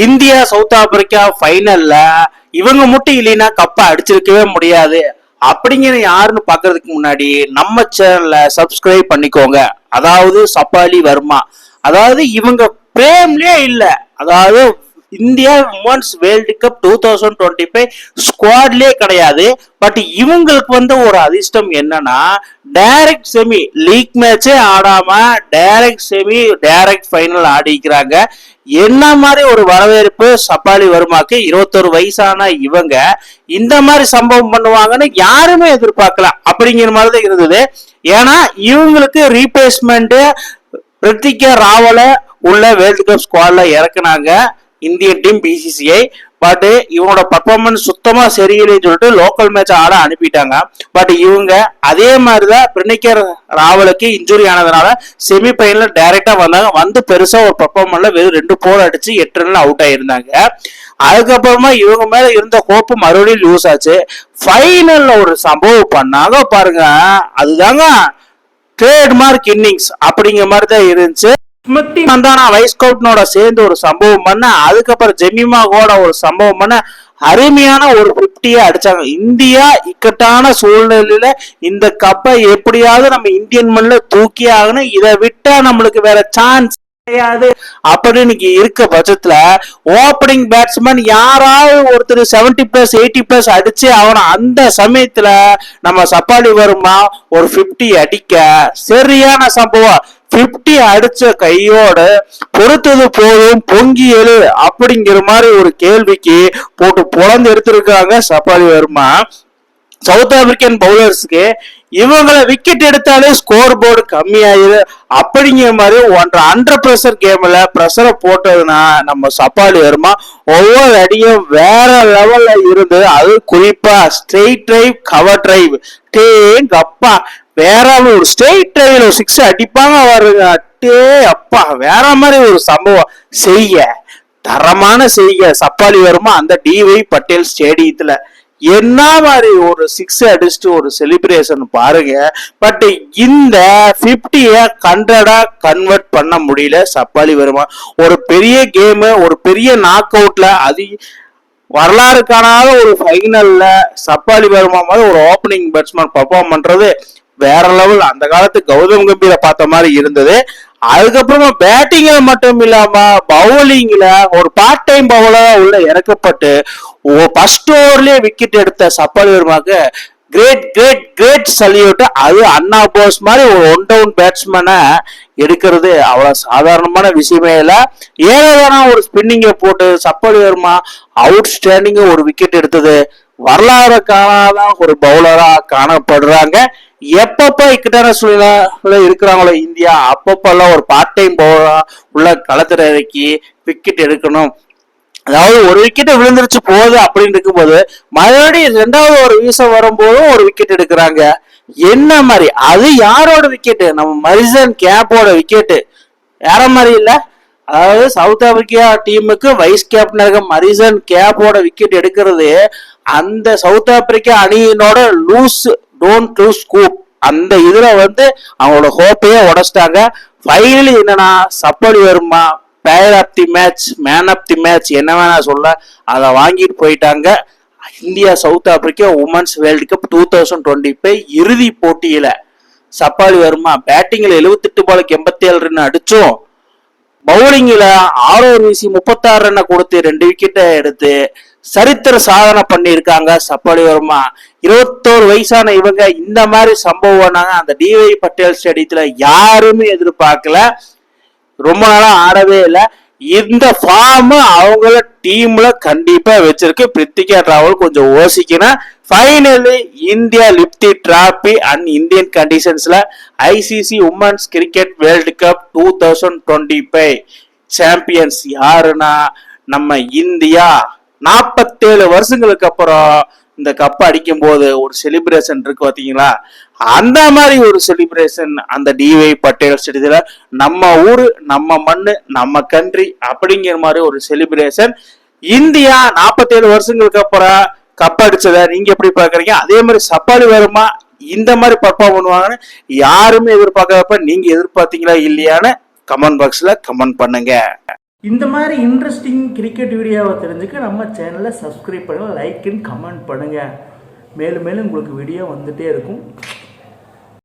India South Africa ஃபைனல்ல இவங்க மட்டும் இல்லைன்னா கப்பை அடிச்சிருக்கவே முடியாது அப்படிங்கிற யாருன்னு பாக்குறதுக்கு முன்னாடி நம்ம சேனலை சப்ஸ்கிரைப் பண்ணிக்கோங்க. அதாவது சப்பாலி வர்மா, அதாவது இவங்க பிரேம்லயே இல்ல, அதாவது இந்தியா உமன்ஸ் வேர்ல்டு கப் 2025 ஸ்குவாட்லயே கிடையாது. பட் இவங்களுக்கு ஒரு அதிர்ஷ்டம் என்னன்னா, டைரக்ட் செமி லீக் மேட்சே ஆடாம டைரக்ட் செமி டைரக்ட் ஃபைனல் ஆடிக்கிறாங்க. என்ன மாதிரி ஒரு வரவேற்பு சப்பாலி வர்மாக்கு. 21 வயசான இவங்க இந்த மாதிரி சம்பவம் பண்ணுவாங்கன்னு யாருமே எதிர்பார்க்கல அப்படிங்கிற மாதிரி தான் இருந்தது. ஏன்னா இவங்களுக்கு ரீப்ளேஸ்மெண்ட் பிரித்திகா ராவல உள்ள வேர்ல்டு கப் ஸ்குவாட்ல இறக்குனாங்க இந்தியன் டீம் பிசிசிஐ. பட் இவனோட பர்ஃபார்மன்ஸ் சுத்தமா சரியில்லைன்னு சொல்லிட்டு லோக்கல் மேட்ச் ஆட அனுப்பிட்டாங்க. பட் இவங்க அதே மாதிரிதான் பிரித்திகா ராவலுக்கு இன்ஜுரி ஆனதுனால செமி ஃபைனல் டைரக்டா வந்தாங்க. வந்து பெருசா ஒரு பர்ஃபார்மன்ஸ்ல வெறும் 2 போர் அடிச்சு 8 ரன்ல அவுட் ஆயிருந்தாங்க. அதுக்கப்புறமா இவங்க மேல இருந்த ஹோப்பு மறுபடியும் லூஸ் ஆச்சு. ஃபைனல்ல ஒரு சம்பவம் பண்ணாங்க பாருங்க, அதுதாங்க ட்ரேட்மார்க் இன்னிங்ஸ் அப்படிங்கிற மாதிரி தான் இருந்துச்சு. ஸ்மிருதி மந்தானா வைஸ் கேப்டனோட சேர்ந்து ஒரு சம்பவம் பண்ண, அதுக்கப்புறம் ஜெமிமா கூட ஒரு சம்பவம் பண்ண, அருமையான ஒரு 50 அடிச்சாங்க. இந்தியா இக்கட்டான சூழ்நிலையில இந்த கப்பை எப்படியாவது நம்ம இந்தியன் மண்ணில் தூக்கி ஆகணும், இதை விட்டா நம்மளுக்கு வேற சான்ஸ் கிடையாது அப்படின்னு இருக்க பட்சத்துல ஓப்பனிங் பேட்ஸ்மேன் யாராவது ஒருத்தர் 70+ 80+ அடிச்சு அவனை அந்த சமயத்துல நம்ம சப்பாலி வர்மா ஒரு 50 அடிக்க சரியான சம்பவம். 50 அடிச்ச கையோட பொறுத்தது போதும் பொங்கி எழு அப்படிங்கிற மாதிரி ஒரு கேள்விக்கு போட்டு பொழந்து எடுத்திருக்காங்க சப்பாலி வர்மா. சவுத் ஆப்பிரிக்கன் பவுலர்ஸ்க்கு இவங்களை விக்கெட் எடுத்தாலே ஸ்கோர் போர்டு கம்மியாயிரு அப்படிங்கிற மாதிரி அண்டர் பிரஷர் கேம்ல பிரஷரை போட்டதுன்னா நம்ம சப்பாலி வர்மா ஒவ்வொரு அடியும் வேற லெவல்ல இருந்து, அது குறிப்பா ஸ்ட்ரெயிட் டிரைவ் கவர் டிரைவ் அப்பா வேற ஒரு ஸ்ட்ரெயிட் டிரைவ்ல 6 அடிப்பாங்க வருங்க. அப்பா வேற மாதிரி ஒரு சம்பவம் செய்ய தரமான செய்ய சப்பாலி வர்மா அந்த டிவை பட்டேல் ஸ்டேடியத்துல என்ன மாதிரி ஒரு 6 அடிச்சுட்டு ஒரு செலிப்ரேஷன் பாருங்க. பட் இந்த 50 100 கன்வெர்ட் பண்ண முடியல சப்பாலி வர்மா. ஒரு பெரிய கேம், ஒரு பெரிய நாக் அவுட்ல, அது வரலாறு காணாத ஒரு ஃபைனல்ல சப்பாலி வர்மா மாதிரி ஒரு ஓப்பனிங் பேட்ஸ்மேன் பர்ஃபார்ம் பண்றது வேற லெவல். அந்த காலத்து கௌதம் கம்பீர பார்த்த மாதிரி இருந்தது. அதுக்கப்புறமா பேட்டிங்ல மட்டும் இல்லாம பவுலிங்ல ஒரு பார்ட் டைம் பவுலரா உள்ள இறக்கப்பட்டு ஃபர்ஸ்ட் ஓவர்லயே விக்கெட் எடுத்த சப்பாலி வர்மாக்கு கிரேட் கிரேட் கிரேட் சல்யூட். அது அண்ணா போஸ் மாதிரி ஒரு 1 டவுன் பேட்ஸ்மேனை எடுக்கிறது அவ்வளவு சாதாரணமான விஷயமே இல்ல. ஏழான ஒரு ஸ்பின்னிங்க போட்டு சப்பாலி வர்மா அவுட் ஸ்டாண்டிங்க ஒரு விக்கெட் எடுத்தது வரலாறு காணாத ஒரு பவுலரா காணப்படுறாங்க. எப்பப்ப இக்கட்டான சூழ்நிலை இருக்கிறாங்களோ இந்தியா, அப்பப்பெல்லாம் ஒரு பார்ட் டைம் பவுலரா உள்ள களத்துல இறக்கி விக்கெட் எடுக்கணும். அதாவது ஒரு விக்கெட் விழுந்துருச்சு போகுது அப்படின்னு இருக்கும்போது மறுபடியும் 2வது ஒரு வீசம் வரும்போதும் ஒரு விக்கெட் எடுக்கிறாங்க. என்ன மாதிரி அது யாரோட விக்கெட்? நம்ம மரிசன் கேப்போட விக்கெட். வேற மாதிரி இல்ல. அதாவது சவுத் ஆப்பிரிக்கா டீமுக்கு வைஸ் கேப்டனாக மரிசன் கேப்போட விக்கெட் எடுக்கிறது அந்த சவுத் ஆப்பிரிக்கா அணியினோட டோன்ட் லூஸ் ஸ்கூப் அந்த இதுல அவங்களோட ஹோப்பையே உடைச்சிட்டாங்க. ஃபைனலி என்னன்னா Shafali Verma player of the match, man of the match என்ன வேணா சொல்ல, அதை வாங்கிட்டு போயிட்டாங்க. India South Africa women's world cup 2025 இறுதி போட்டியில சப்பாலி வர்மா பேட்டிங்ல 78 பாலுக்கு 87 ரன் அடிச்சும் பவுலிங்ல 6 வீசி 36 ரன்னை கொடுத்து 2 விக்கெட்டை எடுத்து சரித்திர சாதனை பண்ணி இருக்காங்க சப்பாலி வர்மா. 21 வயசான இவங்க இந்த மாதிரி சம்பவம் அந்த டிவை பட்டேல் ஸ்டேடியத்துல யாருமே எதிர்பார்க்கல. ரொம்ப நாளா ஆடவே இல்லை. இந்த ஃபார்ம் அவங்கள டீம்ல கண்டிப்பா வச்சிருக்கு. பிரித்திகா ராவல் கொஞ்சம் யோசிக்கணும். Finally India lift the trophy and Indian கண்டிஷன்ஸ்ல ICC women's cricket world cup 2025 champions யாருன்னா நம்ம இந்தியா. 47 வருஷங்களுக்கு அப்புறம் இந்த கப் அடிக்கும் போது ஒரு செலிப்ரேஷன் இருக்கு பாத்தீங்களா, அந்த மாதிரி ஒரு செலிப்ரேஷன் அந்த டிவை பட்டேல் ஸ்டேடியத்துல நம்ம ஊரு நம்ம மண்ணு நம்ம கண்ட்ரி அப்படிங்கிற மாதிரி ஒரு செலிப்ரேஷன். இந்தியா 47 வருஷங்களுக்கு அப்புறம் கப் அடிச்சதை நீங்க எப்படி பாக்குறீங்க? அதே மாதிரி சப்பாலி வர்மா இந்த மாதிரி பர்ஃபார்ம் பண்ணுவாங்கன்னு யாருமே எதிர்பார்க்காதப்ப நீங்க எதிர்பார்த்தீங்களா இல்லையான்னு கமெண்ட் பாக்ஸ்ல கமெண்ட் பண்ணுங்க. இந்த மாதிரி இன்ட்ரெஸ்டிங் கிரிக்கெட் வீடியோவை தெரிஞ்சுக்க நம்ம சேனலை சப்ஸ்கிரைப் பண்ணுங்கள், லைக் அண்ட் கமெண்ட் பண்ணுங்கள். மேலும் மேலும் உங்களுக்கு வீடியோ வந்துகிட்டே இருக்கும்.